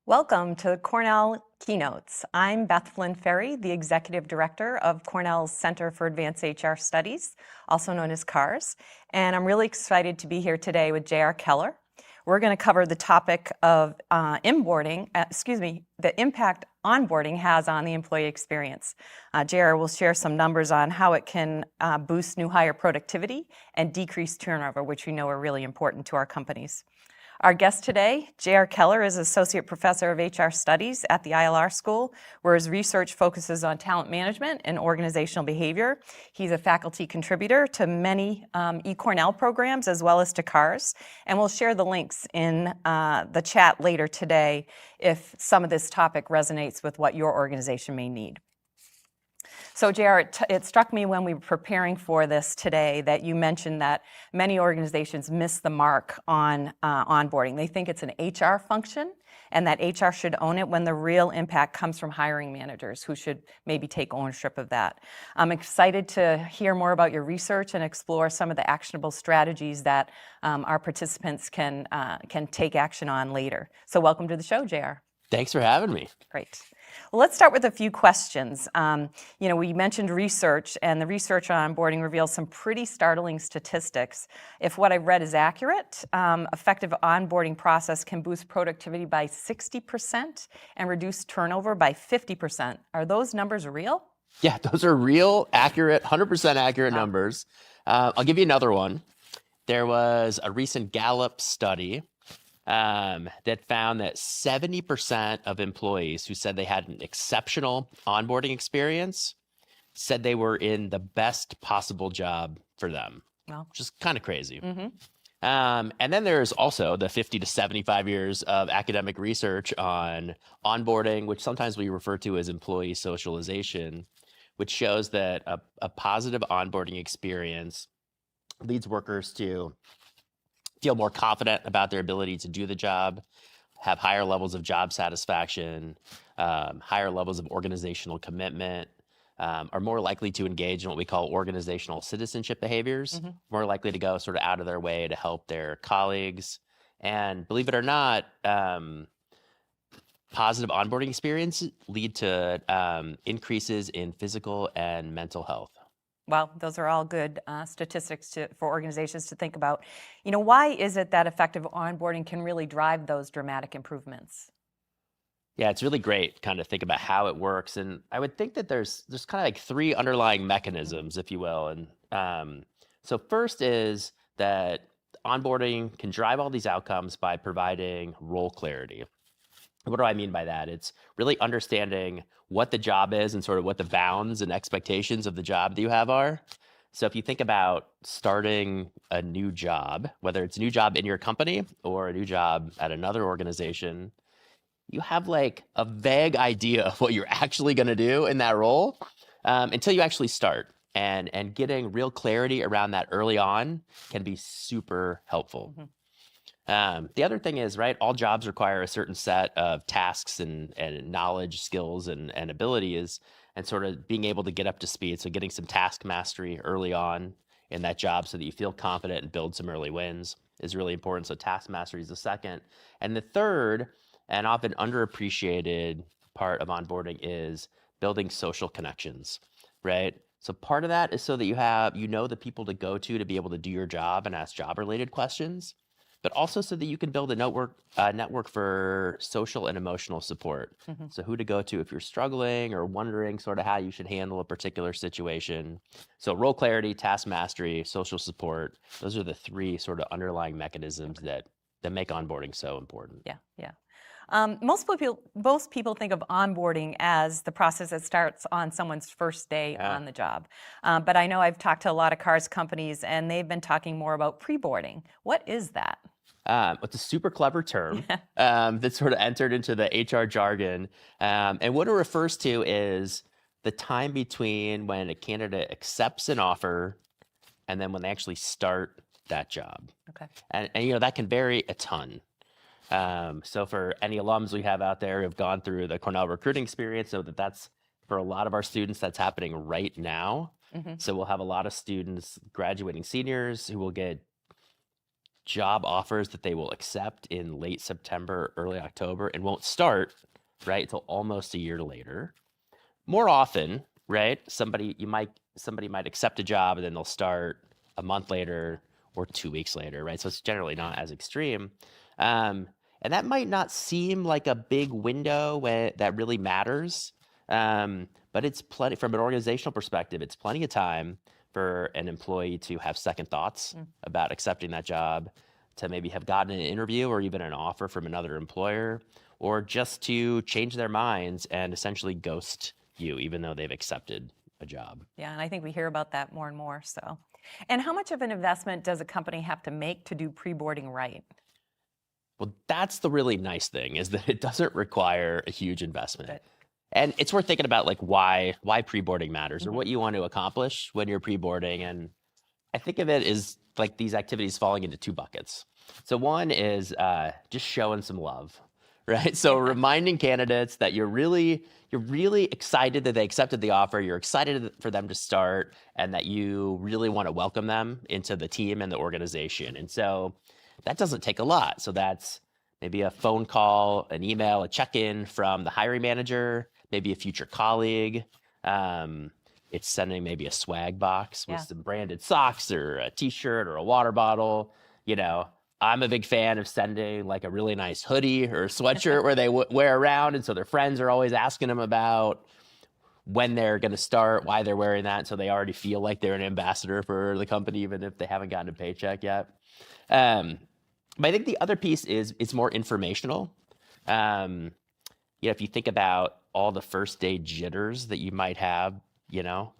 Welcome to Cornell Keynotes. I'm Beth Flynn-Ferry, the Executive Director of Cornell's Center for Advanced HR Studies, also known as CARS, and I'm really excited to be here today with J.R. Keller. We're going to cover the topic of the impact onboarding has on the employee experience. J.R. will share some numbers on how it can boost new hire productivity and decrease turnover, which we know are really important to our companies. Our guest today, J.R. Keller, is Associate Professor of HR Studies at the ILR School, where his research focuses on talent management and organizational behavior. He's a faculty contributor to many eCornell programs as well as to CARS, and we'll share the links in the chat later today if some of this topic resonates with what your organization may need. So, JR, it struck me when we were preparing for this today that you mentioned that many organizations miss the mark on onboarding. They think it's an HR function and that HR should own it when the real impact comes from hiring managers who should maybe take ownership of that. I'm excited to hear more about your research and explore some of the actionable strategies that our participants can take action on later. So welcome to the show, JR. Thanks for having me. Great. Well, let's start with a few questions. We mentioned research, and the research on onboarding reveals some pretty startling statistics. If what I've read is accurate, effective onboarding process can boost productivity by 60% and reduce turnover by 50%. Are those numbers real? Yeah, those are real, accurate, 100% accurate numbers. I'll give you another one. There was a recent Gallup study that found that 70% of employees who said they had an exceptional onboarding experience said they were in the best possible job for them, which is kind of crazy. Mm-hmm. And then there's also the 50 to 75 years of academic research on onboarding, which sometimes we refer to as employee socialization, which shows that a positive onboarding experience leads workers to feel more confident about their ability to do the job, have higher levels of job satisfaction, higher levels of organizational commitment, are more likely to engage in what we call organizational citizenship behaviors, more likely to go sort of out of their way to help their colleagues. And believe it or not, positive onboarding experiences lead to increases in physical and mental health. Well, those are all good statistics for organizations to think about. Why is it that effective onboarding can really drive those dramatic improvements? Yeah, it's really great kind of think about how it works. And I would think that there's kind of like three underlying mechanisms, if you will. And so first is that onboarding can drive all these outcomes by providing role clarity. What do I mean by that? It's really understanding what the job is and sort of what the bounds and expectations of the job that you have are. So if you think about starting a new job, whether it's a new job in your company or a new job at another organization, you have like a vague idea of what you're actually going to do in that role until you actually start. And getting real clarity around that early on can be super helpful. The other thing is, right, all jobs require a certain set of tasks and knowledge, skills, and abilities, and sort of being able to get up to speed. So getting some task mastery early on in that job so that you feel confident and build some early wins is really important. So task mastery is the second. And the third, and often underappreciated part of onboarding is building social connections, right? So part of that is so that you know the people to go to be able to do your job and ask job-related questions, but also so that you can build a network for social and emotional support. So who to go to if you're struggling or wondering sort of how you should handle a particular situation. So role clarity, task mastery, social support, those are the three sort of underlying mechanisms that make onboarding so important. Yeah. Most people think of onboarding as the process that starts on someone's first day on the job. But I know I've talked to a lot of CARS companies, and they've been talking more about pre-boarding. What is that? It's a super clever term that's sort of entered into the HR jargon. And what it refers to is the time between when a candidate accepts an offer and then when they actually start that job. Okay. And that can vary a ton. So for any alums we have out there who have gone through the Cornell recruiting experience, so that's for a lot of our students, that's happening right now. So we'll have a lot of students, graduating seniors, who will get job offers that they will accept in late September, early October, and won't start, right, until almost a year later. More often, right, somebody might accept a job and then they'll start a month later or 2 weeks later, right? So it's generally not as extreme. And that might not seem like a big window that really matters, but it's plenty, from an organizational perspective, it's plenty of time for an employee to have second thoughts about accepting that job, to maybe have gotten an interview or even an offer from another employer, or just to change their minds and essentially ghost you, even though they've accepted a job. Yeah, and I think we hear about that more and more. So, and how much of an investment does a company have to make to do pre-boarding right? Well, that's the really nice thing, is that it doesn't require a huge investment. Good. And it's worth thinking about, like, why pre-boarding matters, or what you want to accomplish when you're pre-boarding. And I think of it as like these activities falling into two buckets. So one is just showing some love, right? So reminding candidates that you're really excited that they accepted the offer, you're excited for them to start, and that you really want to welcome them into the team and the organization. And so that doesn't take a lot. So that's maybe a phone call, an email, a check-in from the hiring manager, maybe a future colleague. It's sending maybe a swag box with some branded socks or a t-shirt or a water bottle. You know, I'm a big fan of sending like a really nice hoodie or a sweatshirt where they wear around. And so their friends are always asking them about when they're going to start, why they're wearing that. So they already feel like they're an ambassador for the company, even if they haven't gotten a paycheck yet. But I think the other piece is it's more informational. If you think about all the first day jitters that you might have,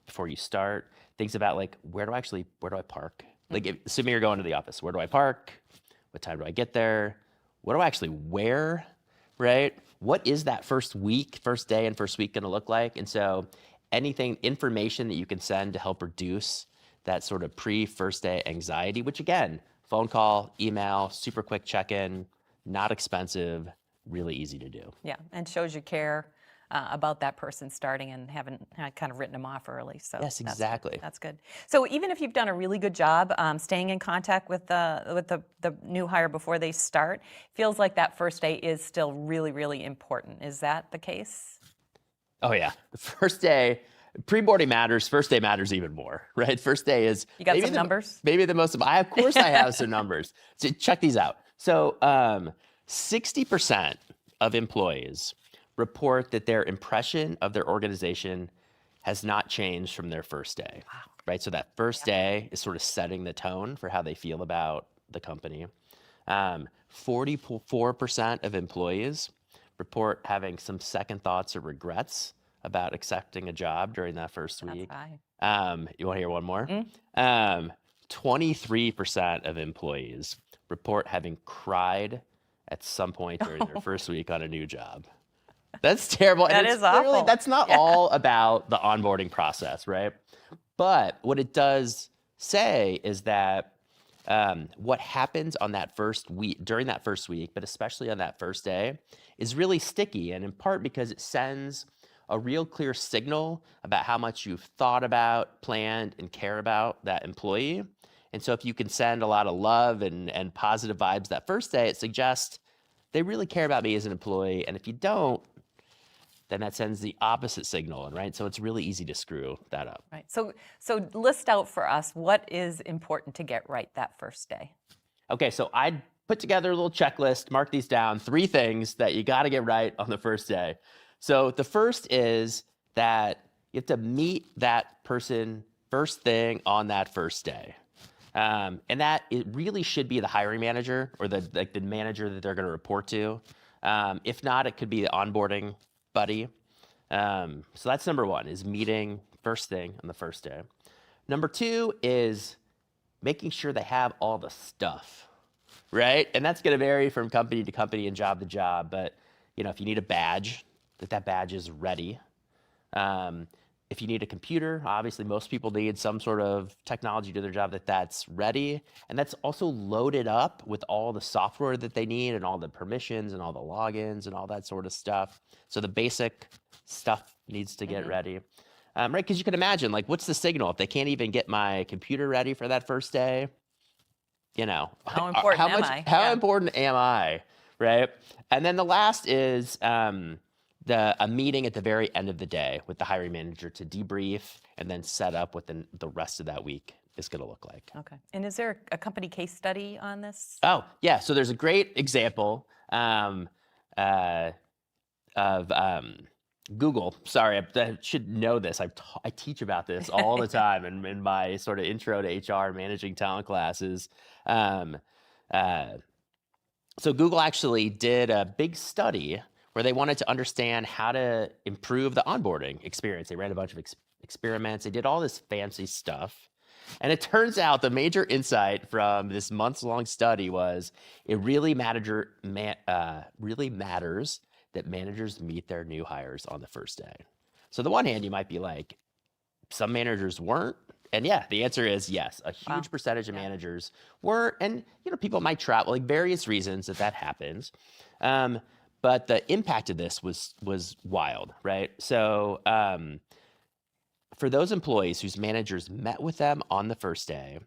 before you start, things about like, where do I park? Like, assuming you're going to the office, where do I park? What time do I get there? What do I actually wear, right? What is that first day and first week going to look like? And so information that you can send to help reduce that sort of pre-first day anxiety, which again, phone call, email, super quick check-in, not expensive, really easy to do. Yeah, and shows you care about that person starting and haven't kind of written them off early. So yes, exactly. That's good. So even if you've done a really good job staying in contact with the new hire before they start, feels like that first day is still really, really important. Is that the case? Oh yeah, the first day. Pre-boarding matters. First day matters even more, right? First day is you got some numbers. Maybe the most. Of course, I have some numbers. So check these out. So 60% of employees report that their impression of their organization has not changed from their first day. Wow. Right. So that first day is sort of setting the tone for how they feel about the company. 44% of employees report having some second thoughts or regrets about accepting a job during that first week. You want to hear one more? 23% of employees report having cried at some point during their first week on a new job. That's terrible. That is awful. That's not all about the onboarding process, right? But what it does say is that what happens on that first week, during that first week, but especially on that first day, is really sticky. And in part because it sends a real clear signal about how much you've thought about, planned, and care about that employee. And so if you can send a lot of love and positive vibes that first day, it suggests they really care about me as an employee. And if you don't, then that sends the opposite signal, right? So it's really easy to screw that up. Right. So list out for us what is important to get right that first day. Okay, so I put together a little checklist, mark these down, 3 things that you got to get right on the first day. So the first is that you have to meet that person first thing on that first day. And that it really should be the hiring manager or the manager that they're going to report to. If not, it could be the onboarding buddy. So that's number 1, is meeting first thing on the first day. Number 2 is making sure they have all the stuff, right? And that's going to vary from company to company and job to job. But if you need a badge, that badge is ready. If you need a computer, obviously most people need some sort of technology to their job that's ready. And that's also loaded up with all the software that they need and all the permissions and all the logins and all that sort of stuff. So the basic stuff needs to get ready. Right? Because you can imagine, like, what's the signal? If they can't even get my computer ready for that first day, How important am I? How Yeah. important am I, right? And then the last is a meeting at the very end of the day with the hiring manager to debrief and then set up what the rest of that week is going to look like. Okay. And is there a company case study on this? Oh, yeah. So there's a great example of Google. Sorry, I should know this. I teach about this all the time in my sort of intro to HR managing talent classes. So Google actually did a big study where they wanted to understand how to improve the onboarding experience. They ran a bunch of experiments. They did all this fancy stuff. And it turns out the major insight from this months-long study was it really matters that managers meet their new hires on the first day. So on the one hand, you might be like, some managers weren't. And yeah, the answer is yes. A huge percentage of managers weren't. And people might travel, like various reasons that happens. But the impact of this was wild, right? So for those employees whose managers met with them on the first day,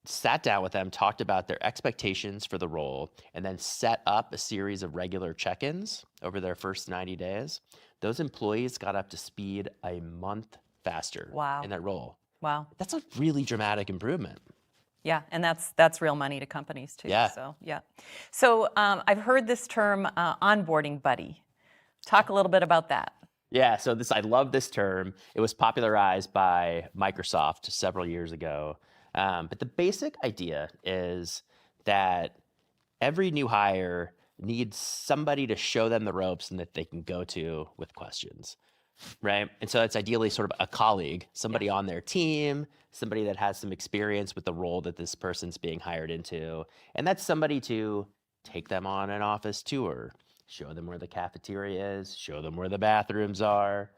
sat down with them, talked about their expectations for the role, and then set up a series of regular check-ins over their first 90 days, those employees got up to speed a month faster in their role. Wow. That's a really dramatic improvement. Yeah, and that's real money to companies too. Yeah. So yeah. So I've heard this term onboarding buddy. Talk a little bit about that. Yeah, so I love this term. It was popularized by Microsoft several years ago. But the basic idea is that every new hire needs somebody to show them the ropes and that they can go to with questions, right? And so it's ideally sort of a colleague, somebody on their team, somebody that has some experience with the role that this person's being hired into. And that's somebody to take them on an office tour, show them where the cafeteria is, show them where the bathrooms are,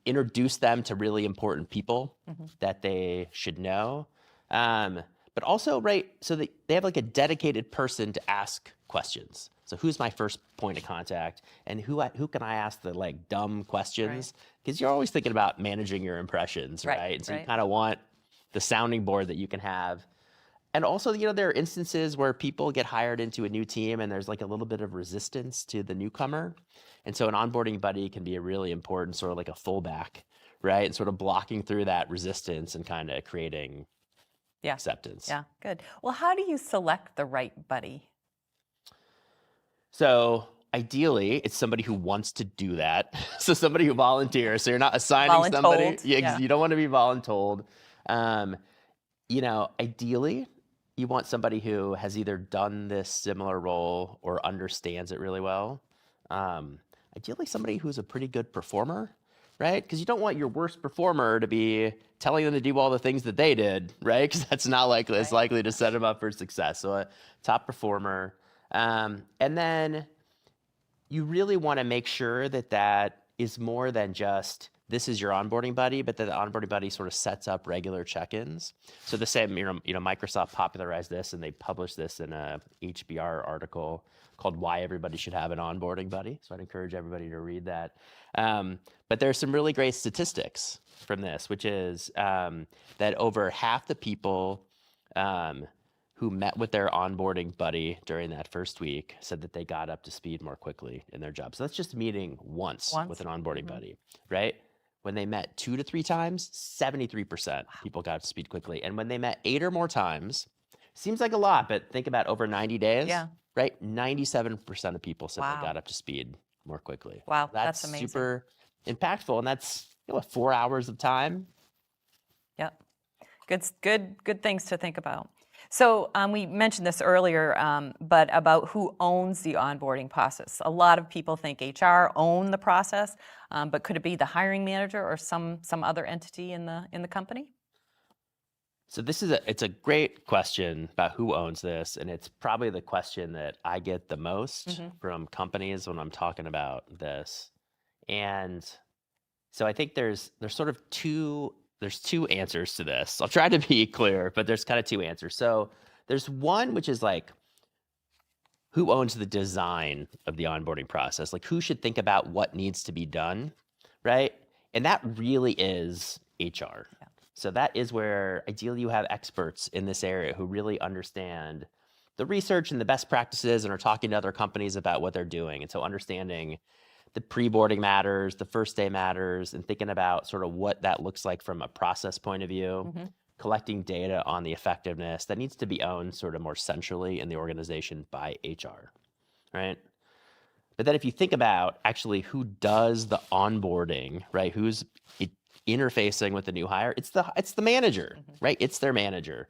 introduce them to really important people that they should know. But also, right, so they have like a dedicated person to ask questions. So who's my first point of contact, and who can I ask the like dumb questions? Because you're always thinking about managing your impressions, right? And so you kind of want the sounding board that you can have. And also, there are instances where people get hired into a new team and there's like a little bit of resistance to the newcomer. And so an onboarding buddy can be a really important sort of like a fullback, right? And sort of blocking through that resistance and kind of creating acceptance. Yeah, good. Well, how do you select the right buddy? So ideally, it's somebody who wants to do that. So somebody who volunteers. So you're not assigning somebody. You don't want to be voluntold. Ideally, you want somebody who has either done this similar role or understands it really well. Ideally, somebody who's a pretty good performer, right? Because you don't want your worst performer to be telling them to do all the things that they did, right? Because that's not likely. It's likely to set them up for success. So a top performer. And then you really want to make sure that is more than just this is your onboarding buddy, but that the onboarding buddy sort of sets up regular check-ins. So the same, Microsoft popularized this and they published this in a HBR article called Why Everybody Should Have an Onboarding Buddy. So I'd encourage everybody to read that. But there's some really great statistics from this, which is that over half the people who met with their onboarding buddy during that first week said that they got up to speed more quickly in their job. So that's just meeting once with an onboarding buddy, right? When they met 2 to 3 times, 73% people got up to speed quickly. And when they met 8 or more times, seems like a lot, but think about over 90 days, right? 97% of people said they got up to speed more quickly. Wow, that's amazing. Super impactful, and that's 4 hours of time. Yep, good things to think about. So we mentioned this earlier, but about who owns the onboarding process. A lot of people think HR own the process, but could it be the hiring manager or some other entity in the company? So it's a great question about who owns this, and it's probably the question that I get the most from companies when I'm talking about this. And so I think there's sort of two answers to this. I'll try to be clear, but there's kind of 2 answers. So there's one, which is like, who owns the design of the onboarding process? Like, who should think about what needs to be done, right? And that really is HR, So that is where ideally you have experts in this area who really understand the research and the best practices and are talking to other companies about what they're doing. And so understanding the pre-boarding matters, the first day matters, and thinking about sort of what that looks like from a process point of view, collecting data on the effectiveness that needs to be owned sort of more centrally in the organization by HR, right? But then if you think about actually who does the onboarding, right? Who's interfacing with the new hire? It's the manager, right? It's their manager.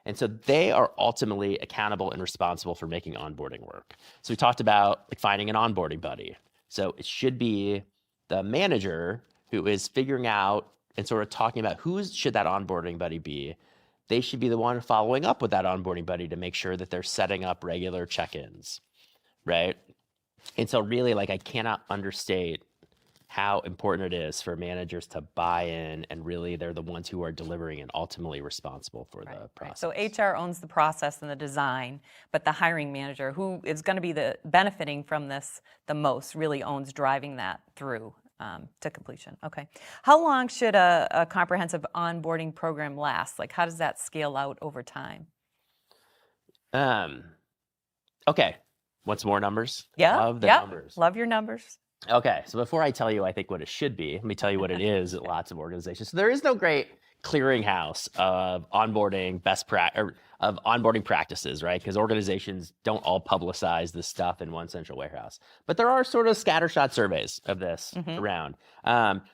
And so they are ultimately accountable and responsible for making onboarding work. So we talked about like finding an onboarding buddy. So it should be the manager who is figuring out and sort of talking about who should that onboarding buddy be. They should be the one following up with that onboarding buddy to make sure that they're setting up regular check-ins, right? And so really, like, I cannot understate how important it is for managers to buy in, and really they're the ones who are delivering and ultimately responsible for the process. Right. So HR owns the process and the design, but the hiring manager, who is going to be the benefiting from this the most, really owns driving that through to completion. Okay. How long should a comprehensive onboarding program last? Like, how does that scale out over time? Okay. Want some more numbers? Yeah. Love the numbers. Love your numbers. Okay, so before I tell you, I think what it should be, let me tell you what it is at lots of organizations. So there is no great clearinghouse of onboarding of onboarding practices, right? Because organizations don't all publicize this stuff in one central warehouse. But there are sort of scattershot surveys of this around.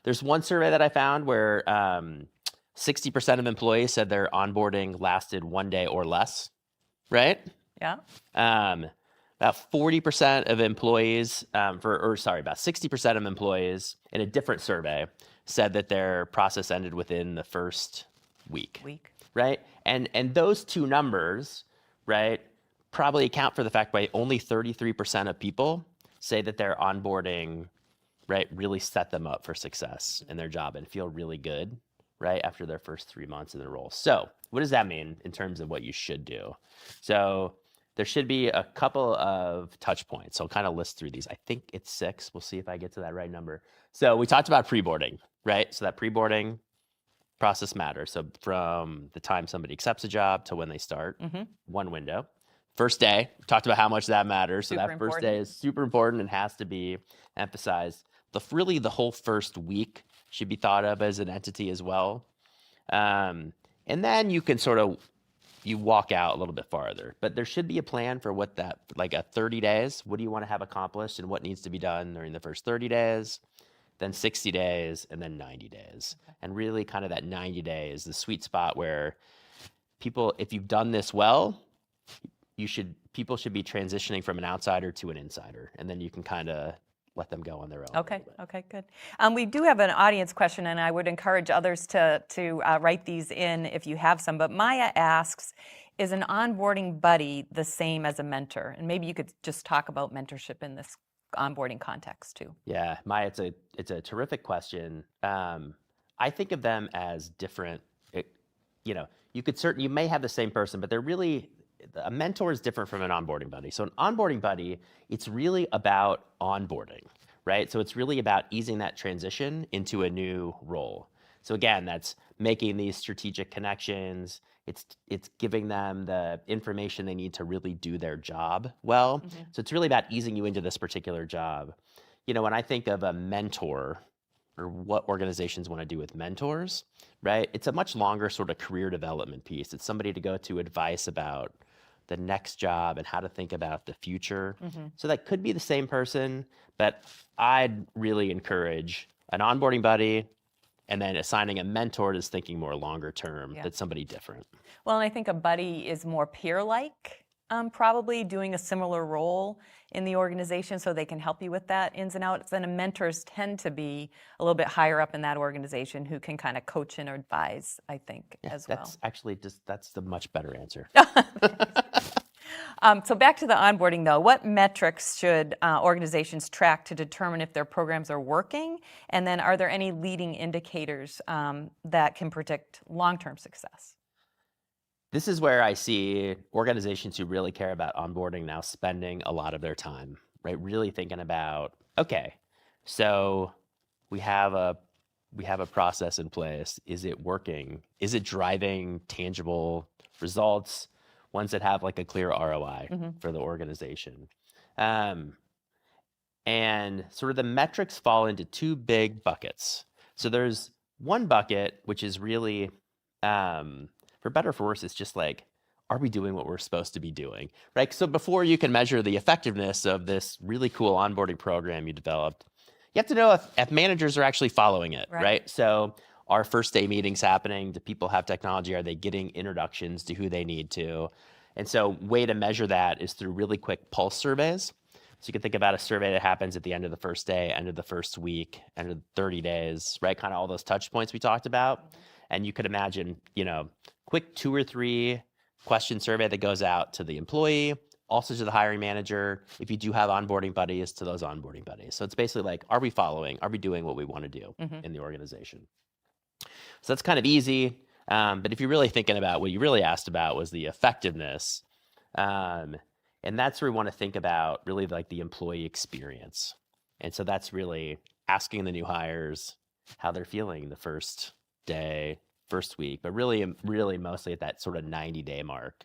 There's one survey that I found where 60% of employees said their onboarding lasted 1 day or less, right? Yeah. About 40% of employees, about 60% of employees in a different survey said that their process ended within the first week. Right? And those two numbers, right, probably account for the fact that only 33% of people say that their onboarding, right, really set them up for success in their job and feel really good, right, after their first 3 months in their role. So what does that mean in terms of what you should do? So there should be a couple of touch points. So I'll kind of list through these. I think it's 6. We'll see if I get to that right number. So we talked about pre-boarding, right? So that pre-boarding process matters. So from the time somebody accepts a job to when they start, one window. First day, we talked about how much that matters. So that first day is super important and has to be emphasized. Really the whole first week should be thought of as an entity as well. And then you can sort of you walk out a little bit farther, but there should be a plan for what that, like a 30 days, what do you want to have accomplished and what needs to be done during the first 30 days, then 60 days, and then 90 days. And really kind of that 90 days, the sweet spot where people, if you've done this well, people should be transitioning from an outsider to an insider. And then you can kind of let them go on their own. Okay, good. We do have an audience question, and I would encourage others to write these in if you have some. But Maya asks, is an onboarding buddy the same as a mentor? And maybe you could just talk about mentorship in this onboarding context too. Yeah, Maya, it's a terrific question. I think of them as different. You may have the same person, but they're really, a mentor is different from an onboarding buddy. So an onboarding buddy, it's really about onboarding, right? So it's really about easing that transition into a new role. So again, that's making these strategic connections. It's giving them the information they need to really do their job well. So it's really about easing you into this particular job. When I think of a mentor, or what organizations want to do with mentors, right? It's a much longer sort of career development piece. It's somebody to go to advice about the next job and how to think about the future. So that could be the same person, but I'd really encourage an onboarding buddy and then assigning a mentor is thinking more longer term, that's somebody different. Well, and I think a buddy is more peer-like, probably doing a similar role in the organization so they can help you with that ins and outs. And mentors tend to be a little bit higher up in that organization who can kind of coach and advise, I think, as well. That's actually that's the much better answer. So back to the onboarding though, what metrics should organizations track to determine if their programs are working? And then are there any leading indicators that can predict long-term success? This is where I see organizations who really care about onboarding now spending a lot of their time, right? Really thinking about, okay, so we have a we have a process in place. Is it working? Is it driving tangible results, ones that have like a clear ROI for the organization? And sort of the metrics fall into two big buckets. So there's one bucket, which is really, for better or for worse, it's just like, are we doing what we're supposed to be doing, right? So before you can measure the effectiveness of this really cool onboarding program you developed, you have to know if managers are actually following it, right? So are first day meetings happening? Do people have technology? Are they getting introductions to who they need to? And so way to measure that is through really quick pulse surveys. So you can think about a survey that happens at the end of the first day, end of the first week, end of 30 days, right? Kind of all those touch points we talked about. And you could imagine, quick 2 or 3 question survey that goes out to the employee, also to the hiring manager. If you do have onboarding buddies, to those onboarding buddies. So it's basically like, are we following? Are we doing what we want to do in the organization? So that's kind of easy. But if you're really thinking about what you really asked about was the effectiveness. And that's where we want to think about really like the employee experience. And so that's really asking the new hires how they're feeling the first day, first week, but really mostly at that sort of 90-day mark.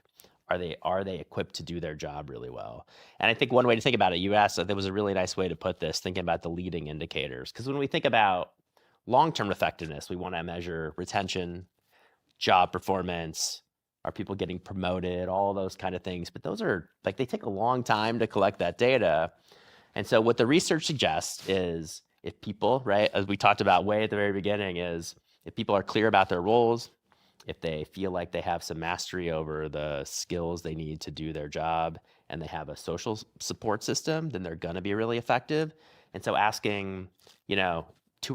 Are they equipped to do their job really well? And I think one way to think about it, you asked, there was a really nice way to put this, thinking about the leading indicators. Because when we think about long-term effectiveness, we want to measure retention, job performance, are people getting promoted, all those kind of things. But those are like, they take a long time to collect that data. And so what the research suggests is if people, right, as we talked about way at the very beginning, is if people are clear about their roles, if they feel like they have some mastery over the skills they need to do their job, and they have a social support system, then they're going to be really effective. And so asking, 2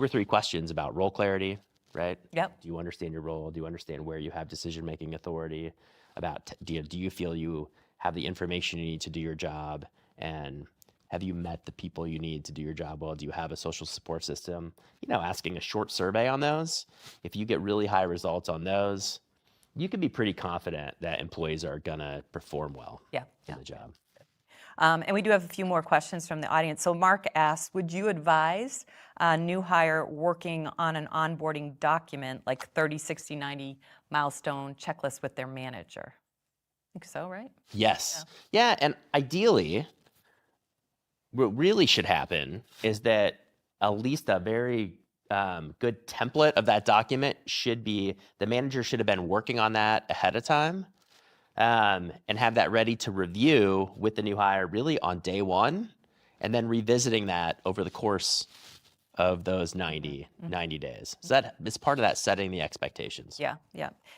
or 3 questions about role clarity, right? Yep. Do you understand your role? Do you understand where you have decision-making authority? About do you feel you have the information you need to do your job? And have you met the people you need to do your job well? Do you have a social support system? Asking a short survey on those. If you get really high results on those, you can be pretty confident that employees are gonna perform well in the job. And we do have a few more questions from the audience. So Mark asks, would you advise a new hire working on an onboarding document, like 30, 60, 90 milestone checklist with their manager? I think so, right? Yes. Yeah, and ideally, what really should happen is that at least a very good template of that document should be, the manager should have been working on that ahead of time. And have that ready to review with the new hire really on day one, and then revisiting that over the course of those 90 days. So that is part of that setting the expectations. Yeah.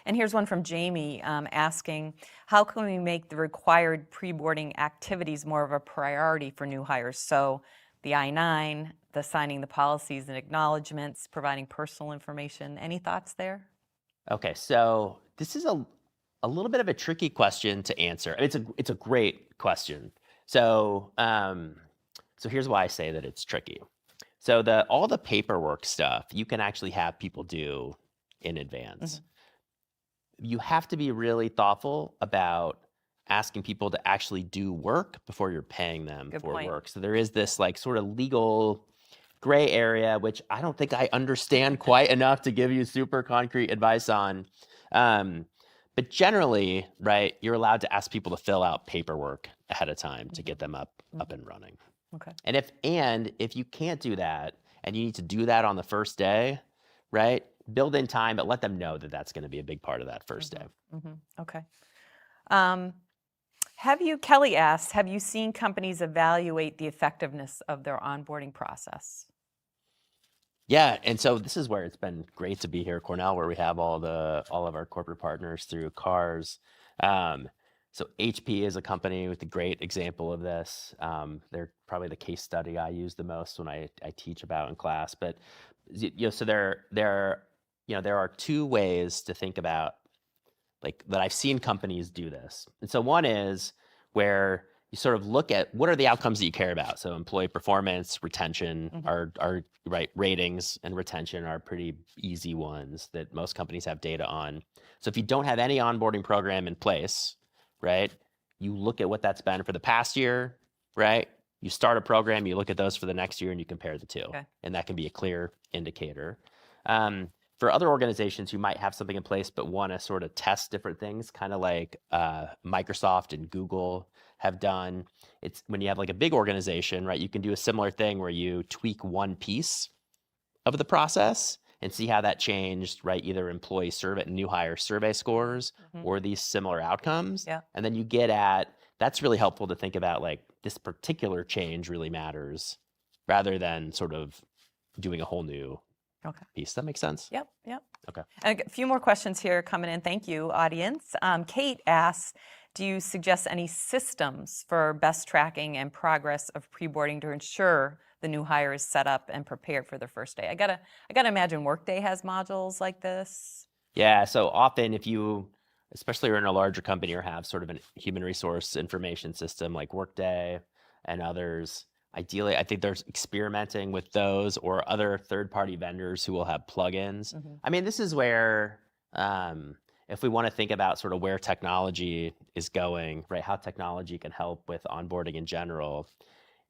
And here's one from Jamie asking, how can we make the required pre-boarding activities more of a priority for new hires? So the I-9, the signing the policies and acknowledgements, providing personal information. Any thoughts there? Okay, so this is a little bit of a tricky question to answer. It's a great question. So here's why I say that it's tricky. So all the paperwork stuff you can actually have people do in advance. You have to be really thoughtful about asking people to actually do work before you're paying them for work. So there is this like sort of legal gray area, which I don't think I understand quite enough to give you super concrete advice on. But generally, right, you're allowed to ask people to fill out paperwork ahead of time to get them up and running. Okay. And if you can't do that and you need to do that on the first day, right, build in time, but let them know that that's going to be a big part of that first day. Okay. Kelly asks, have you seen companies evaluate the effectiveness of their onboarding process? Yeah, and so this is where it's been great to be here at Cornell, where we have all of our corporate partners through CARS. So HP is a company with a great example of this. They're probably the case study I use the most when I teach about in class. But so there are 2 ways to think about like that I've seen companies do this. And so one is where you sort of look at what are the outcomes that you care about. So employee performance, retention, are right, ratings and retention are pretty easy ones that most companies have data on. So if you don't have any onboarding program in place, right, you look at what that's been for the past year, right? You start a program, you look at those for the next year, and you compare the 2. Okay. And that can be a clear indicator. For other organizations who might have something in place but want to sort of test different things, kind of like Microsoft and Google have done, it's when you have like a big organization, right? You can do a similar thing where you tweak one piece of the process and see how that changed, right? Either employee survey, new hire survey scores, or these similar outcomes. Yeah. And then you get at, that's really helpful to think about like this particular change really matters rather than sort of doing a whole new piece. Does that make sense? Yep. Okay. And a few more questions here coming in. Thank you, audience. Kate asks, do you suggest any systems for best tracking and progress of pre-boarding to ensure the new hire is set up and prepared for their first day? I gotta imagine Workday has modules like this. Yeah, so often if you, especially are in a larger company or have sort of a human resource information system like Workday and others, ideally, I think there's experimenting with those or other third-party vendors who will have plugins. I mean, this is where, if we want to think about sort of where technology is going, right, how technology can help with onboarding in general,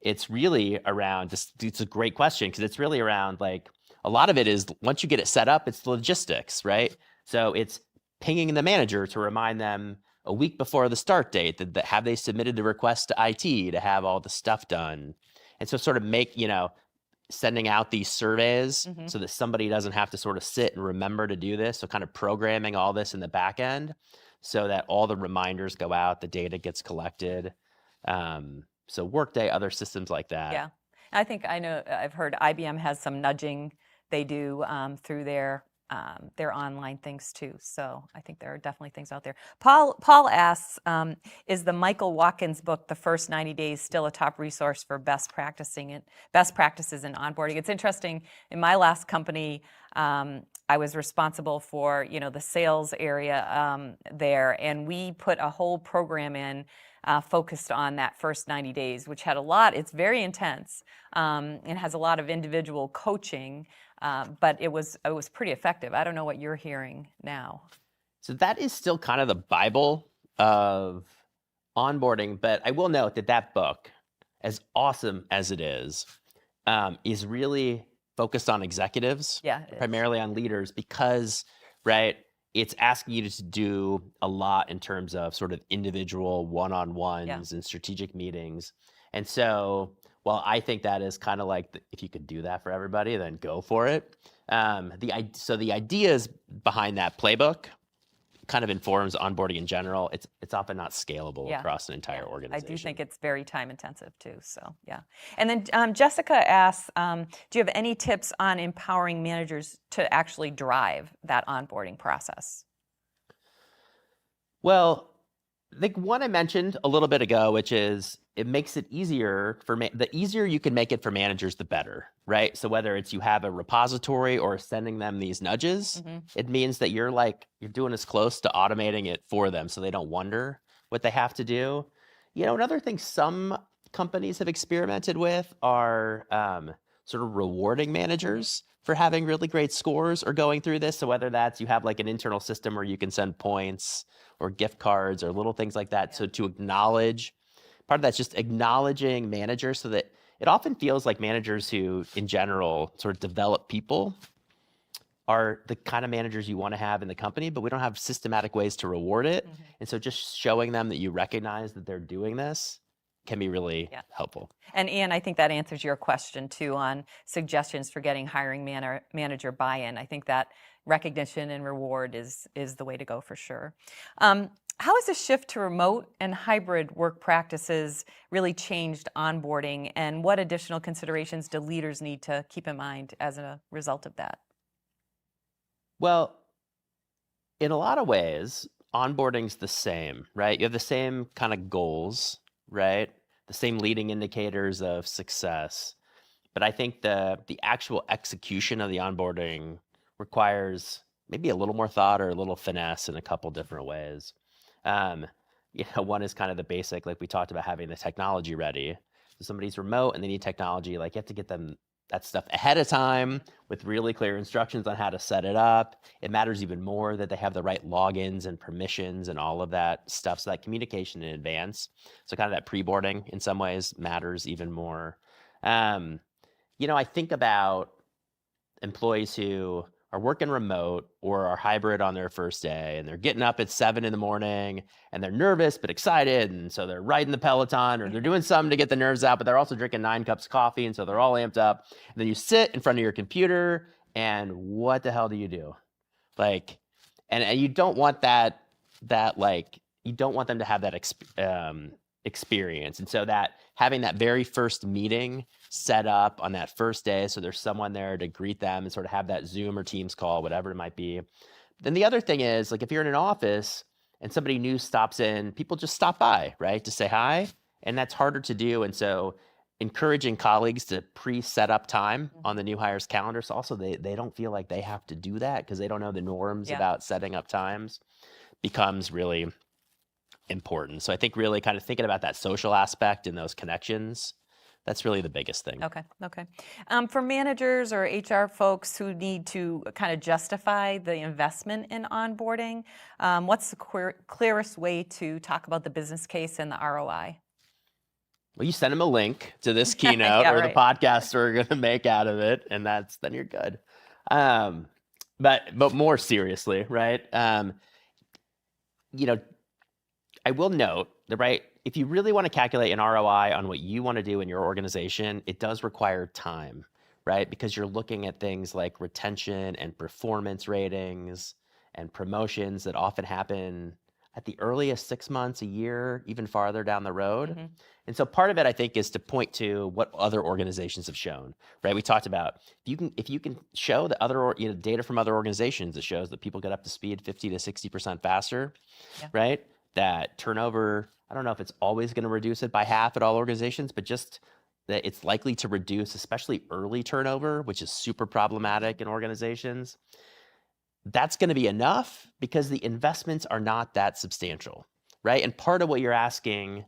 it's really around, it's a great question because it's really around like, a lot of it is once you get it set up, it's logistics, right? So it's pinging the manager to remind them a week before the start date that have they submitted the request to IT to have all the stuff done. And so sort of sending out these surveys so that somebody doesn't have to sort of sit and remember to do this. So kind of programming all this in the back end so that all the reminders go out, the data gets collected. So Workday, other systems like that. Yeah, I know I've heard IBM has some nudging they do through their online things too. So I think there are definitely things out there. Paul asks, is the Michael Watkins book, The First 90 Days, still a top resource for best practices in onboarding? It's interesting. In my last company, I was responsible for the sales area there, and we put a whole program in focused on that first 90 days, which had a lot. It's very intense and has a lot of individual coaching. But it was pretty effective. I don't know what you're hearing now. So that is still kind of the Bible of onboarding, but I will note that book, as awesome as it is really focused on executives, primarily on leaders, because, right, it's asking you to do a lot in terms of sort of individual one-on-ones and strategic meetings. And so while I think that is kind of like, if you could do that for everybody, then go for it. So the ideas behind that playbook kind of informs onboarding in general. It's often not scalable across an entire organization. I do think it's very time intensive too. So yeah. And then Jessica asks, do you have any tips on empowering managers to actually drive that onboarding process? Well, I think one I mentioned a little bit ago, which is it makes it easier the easier you can make it for managers, the better, right? So whether it's you have a repository or sending them these nudges, it means that you're doing as close to automating it for them so they don't wonder what they have to do. Another thing some companies have experimented with are sort of rewarding managers for having really great scores or going through this. So whether that's you have like an internal system where you can send points or gift cards or little things like that. So to acknowledge, part of that's just acknowledging managers so that it often feels like managers who in general sort of develop people are the kind of managers you want to have in the company, but we don't have systematic ways to reward it. And so just showing them that you recognize that they're doing this can be really helpful. And Ian, I think that answers your question too on suggestions for getting hiring manager buy-in. I think that recognition and reward is the way to go for sure. How has the shift to remote and hybrid work practices really changed onboarding, and what additional considerations do leaders need to keep in mind as a result of that? Well, in a lot of ways, onboarding's the same, right? You have the same kind of goals, right? The same leading indicators of success. But I think the actual execution of the onboarding requires maybe a little more thought or a little finesse in a couple different ways. One is kind of the basic, like we talked about, having the technology ready. So somebody's remote and they need technology, like you have to get them that stuff ahead of time with really clear instructions on how to set it up. It matters even more that they have the right logins and permissions and all of that stuff. So that communication in advance. So kind of that pre-boarding in some ways matters even more. I think about employees who are working remote or are hybrid on their first day, and they're getting up at 7 in the morning and they're nervous but excited, and so they're riding the Peloton or they're doing something to get the nerves out, but they're also drinking 9 cups of coffee, and so they're all amped up. And then you sit in front of your computer, and what the hell do you do? Like, and you don't want that like, you don't want them to have that experience. And so that having that very first meeting set up on that first day, so there's someone there to greet them and sort of have that Zoom or Teams call, whatever it might be. Then the other thing is, like, if you're in an office and somebody new stops in, people just stop by, right, to say hi, and that's harder to do. And so encouraging colleagues to pre-set up time on the new hires calendar, so also they don't feel like they have to do that because they don't know the norms about setting up times, becomes really important. So I think really kind of thinking about that social aspect and those connections, that's really the biggest thing. Okay. For managers or HR folks who need to kind of justify the investment in onboarding, what's the clearest way to talk about the business case and the ROI? Well, you send them a link to this keynote or the podcast we're going to make out of it, and then you're good. But more seriously, right? I will note that, right, if you really want to calculate an ROI on what you want to do in your organization, it does require time, right? Because you're looking at things like retention and performance ratings and promotions that often happen at the earliest 6 months, a year, even farther down the road. Mm-hmm. And so part of it, I think, is to point to what other organizations have shown, right? We talked about if you can show the other data from other organizations that shows that people get up to speed 50 to 60% faster, right? That turnover, I don't know if it's always going to reduce it by half at all organizations, but just that it's likely to reduce, especially early turnover, which is super problematic in organizations. That's going to be enough because the investments are not that substantial, right? And part of what you're asking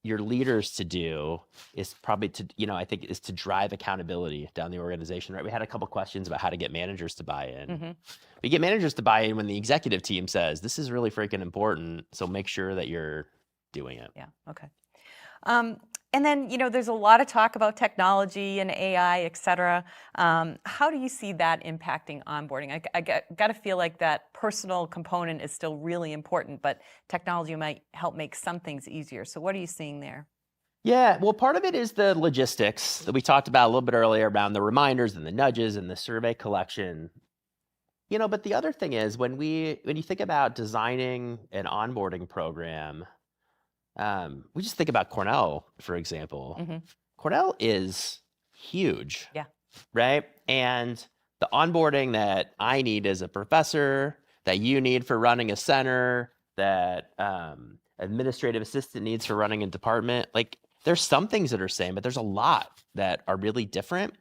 your leaders to do is probably to, I think, is to drive accountability down the organization, right? We had a couple questions about how to get managers to buy in. Mm-hmm. We get managers to buy in when the executive team says, this is really freaking important, so make sure that you're doing it. Yeah, okay. And then, there's a lot of talk about technology and AI, et cetera. How do you see that impacting onboarding? I got to feel like that personal component is still really important, but technology might help make some things easier. So what are you seeing there? Yeah, well, part of it is the logistics that we talked about a little bit earlier around the reminders and the nudges and the survey collection. But the other thing is when you think about designing an onboarding program, we just think about Cornell, for example. Mm-hmm. Cornell is huge, right? And the onboarding that I need as a professor, that you need for running a center, that administrative assistant needs for running a department, like there's some things that are same, but there's a lot that are really different.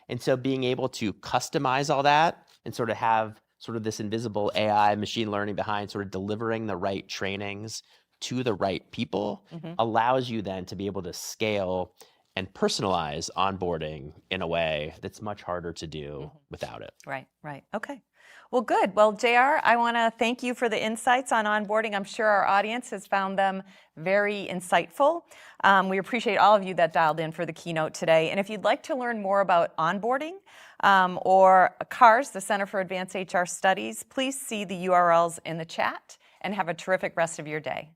And so being able to customize all that and sort of have sort of this invisible AI machine learning behind sort of delivering the right trainings to the right people allows you then to be able to scale and personalize onboarding in a way that's much harder to do without it. Right. Okay. Well, good. Well, JR, I want to thank you for the insights on onboarding. I'm sure our audience has found them very insightful. We appreciate all of you that dialed in for the keynote today. And if you'd like to learn more about onboarding or CARS, the Center for Advanced HR Studies, please see the URLs in the chat and have a terrific rest of your day.